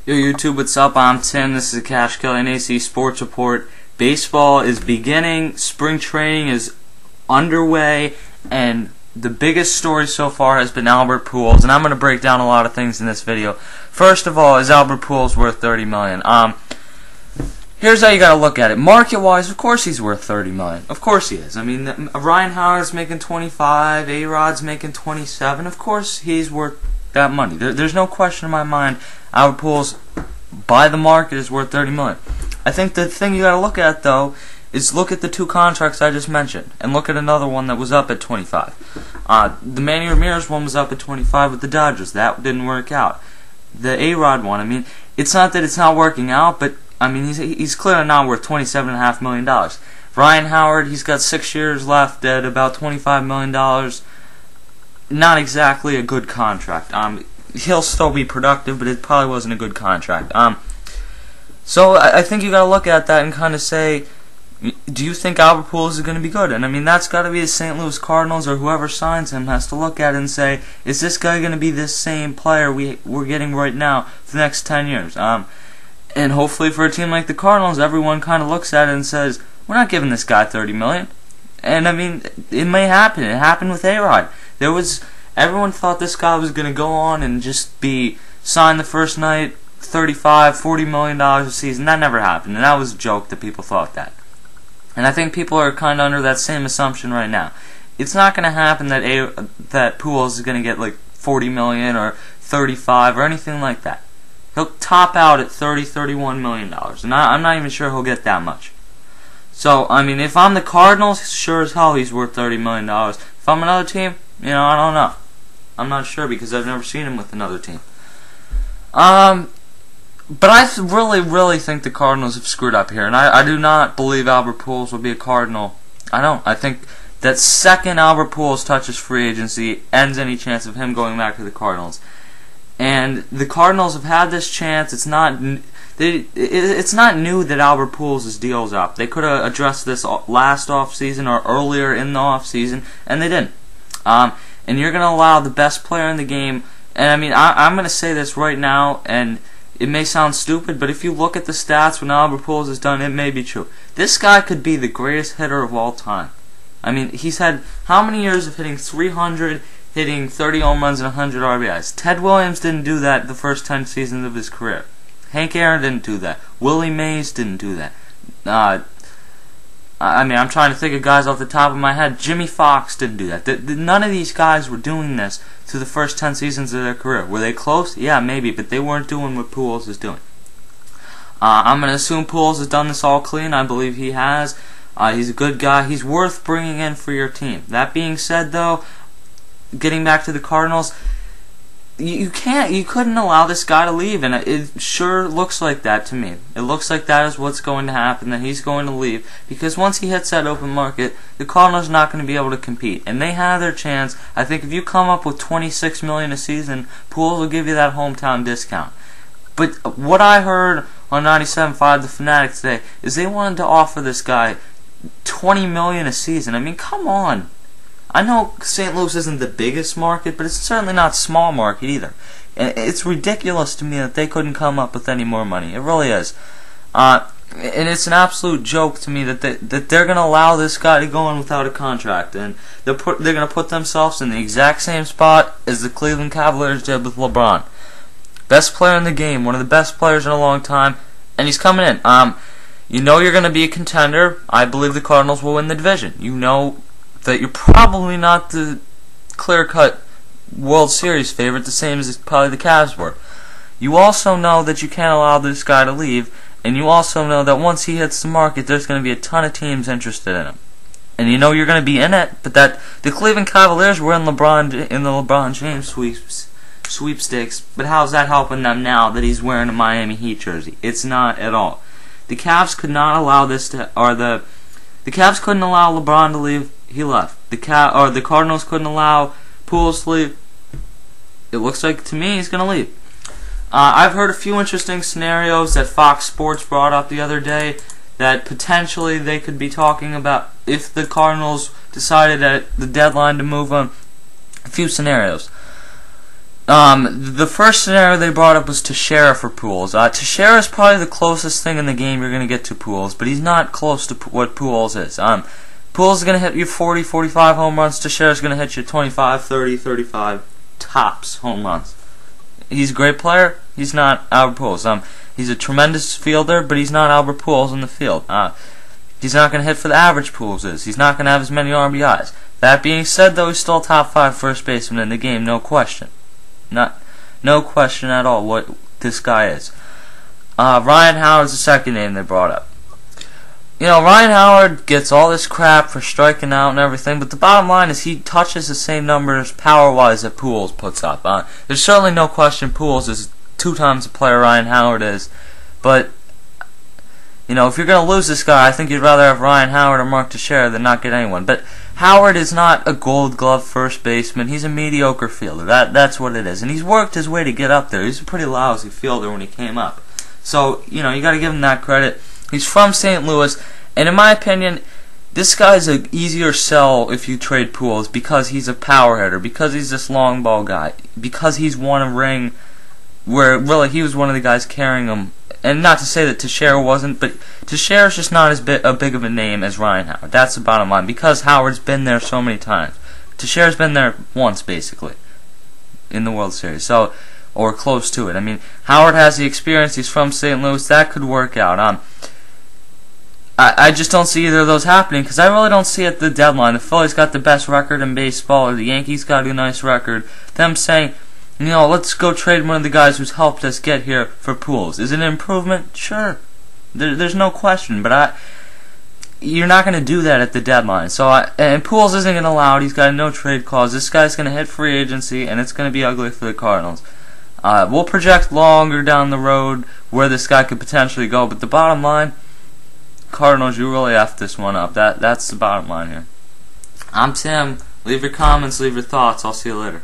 Yo YouTube, what's up? I'm Tim. This is the kashkellyandac Sports Report. Baseball is beginning, spring training is underway, and the biggest story so far has been Albert Pujols, and I'm going to break down a lot of things in this video. First of all, is Albert Pujols worth $30 million? Here's how you got to look at it. Market-wise, of course he's worth $30 million. Of course he is. I mean, Ryan Howard's making 25, A-Rod's making 27. Of course he's worth that money. There's no question in my mind Albert Pujols, by the market, is worth $30 million. I think the thing you got to look at, though, is look at the two contracts I just mentioned, and look at another one that was up at 25. The Manny Ramirez one was up at 25 with the Dodgers. That didn't work out. The A-Rod one, I mean, it's not that it's not working out, but I mean, he's clearly not worth $27.5 million. Ryan Howard, he's got 6 years left at about $25 million. Not exactly a good contract. He'll still be productive, but it probably wasn't a good contract. So I think you got to look at that and kind of say, do you think Albert Pujols is going to be good? And I mean, that's got to be the St. Louis Cardinals or whoever signs him has to look at it and say, is this guy going to be this same player we're getting right now for the next 10 years? And hopefully for a team like the Cardinals, everyone kind of looks at it and says, we're not giving this guy $30 million. And I mean, it may happen. It happened with A-Rod. Everyone thought this guy was going to go on and just be signed the first night, $35, $40 million a season. That never happened, and that was a joke that people thought that. And I think people are kind of under that same assumption right now. It's not going to happen that Pujols is going to get like $40 million or $35 or anything like that. He'll top out at $30, $31 million, and I'm not even sure he'll get that much. So, I mean, if I'm the Cardinals, sure as hell he's worth $30 million. If I'm another team, I don't know. I'm not sure because I've never seen him with another team. But I really think the Cardinals have screwed up here, and I do not believe Albert Pujols will be a Cardinal. I don't. I think that second Albert Pujols touches free agency ends any chance of him going back to the Cardinals. And the Cardinals have had this chance. It's not new that Albert Pujols' deal's up. They could have addressed this last offseason or earlier in the offseason, and they didn't. And you're going to allow the best player in the game, and I mean, I'm going to say this right now, and it may sound stupid, but if you look at the stats when Albert Pujols is done, it may be true. This guy could be the greatest hitter of all time. I mean, he's had how many years of hitting 300, hitting 30 home runs and 100 RBIs? Ted Williams didn't do that the first 10 seasons of his career. Hank Aaron didn't do that. Willie Mays didn't do that. I mean, I'm trying to think of guys off the top of my head. Jimmy Fox didn't do that. None of these guys were doing this through the first 10 seasons of their career. Were they close? Yeah, maybe, but they weren't doing what Pujols is doing. I'm going to assume Pujols has done this all clean. I believe he has. He's a good guy. He's worth bringing in for your team. That being said, though, getting back to the Cardinals, you couldn't allow this guy to leave, and it sure looks like that to me. It looks like that is what's going to happen, that he's going to leave, because once he hits that open market, the Cardinals are not going to be able to compete, and they have their chance. I think if you come up with $26 million a season, Pujols will give you that hometown discount. But what I heard on 97.5 The Fanatic today is they wanted to offer this guy $20 million a season. I mean, come on. I know St. Louis isn't the biggest market, but it's certainly not a small market either. And it's ridiculous to me that they couldn't come up with any more money. It really is. And it's an absolute joke to me that they're going to allow this guy to go in without a contract. And they're going to put themselves in the exact same spot as the Cleveland Cavaliers did with Lebron. Best player in the game, one of the best players in a long time, and he's coming in. You know you're going to be a contender. I believe the Cardinals will win the division. You know that you're probably not the clear-cut World Series favorite, the same as probably the Cavs were. You also know that you can't allow this guy to leave, and you also know that once he hits the market, there's going to be a ton of teams interested in him. And you know you're going to be in it, but that the Cleveland Cavaliers were in the LeBron James sweepstakes, but how's that helping them now that he's wearing a Miami Heat jersey? It's not at all. The Cavs could not allow this to, or the Cavs couldn't allow LeBron to leave. He left. The Cardinals couldn't allow Pujols to leave. It looks like to me he's going to leave. I've heard a few interesting scenarios that Fox Sports brought up the other day that potentially they could be talking about if the Cardinals decided at the deadline to move him. A few scenarios. The first scenario they brought up was Teixeira for Pujols. Teixeira is probably the closest thing in the game you're going to get to Pujols, but he's not close to what Pujols is. Pujols is going to hit you 40, 45 home runs. Teixeira is going to hit you 25, 30, 35 tops home runs. He's a great player. He's not Albert Pujols. He's a tremendous fielder, but he's not Albert Pujols in the field. He's not going to hit for the average Pujols is. He's not going to have as many RBIs. That being said, though, he's still a top 5 first baseman in the game, no question. No question at all what this guy is. Ryan Howard's the second name they brought up. You know, Ryan Howard gets all this crap for striking out and everything, but the bottom line is he touches the same numbers power-wise that Pujols puts up. There's certainly no question Pujols is 2 times the player Ryan Howard is, but you know, if you're going to lose this guy, I think you'd rather have Ryan Howard or Mark Teixeira than not get anyone. But Howard is not a gold glove first baseman. He's a mediocre fielder. That's what it is. And he's worked his way to get up there. He's a pretty lousy fielder when he came up. So, you know, you got to give him that credit. He's from St. Louis, and in my opinion, this guy's an easier sell if you trade Pujols because he's a power hitter, because he's this long ball guy, because he's won a ring where really he was one of the guys carrying him. And not to say that Teixeira wasn't, but Teixeira's just not as big of a name as Ryan Howard. That's the bottom line. Because Howard's been there so many times. Teixeira's been there once, basically, in the World Series. So, or close to it. I mean, Howard has the experience. He's from St. Louis. That could work out. I just don't see either of those happening because I really don't see it at the deadline. The Phillies got the best record in baseball, or the Yankees got a nice record. Them saying, you know, let's go trade one of the guys who's helped us get here for Pujols. Is it an improvement? Sure. There's no question. But you're not going to do that at the deadline. And Pujols isn't going to allow it. He's got a no-trade clause. This guy's going to hit free agency, and it's going to be ugly for the Cardinals. We'll project longer down the road where this guy could potentially go. But the bottom line, Cardinals, you really effed this one up. That's the bottom line here. I'm Tim. Leave your comments. Leave your thoughts. I'll see you later.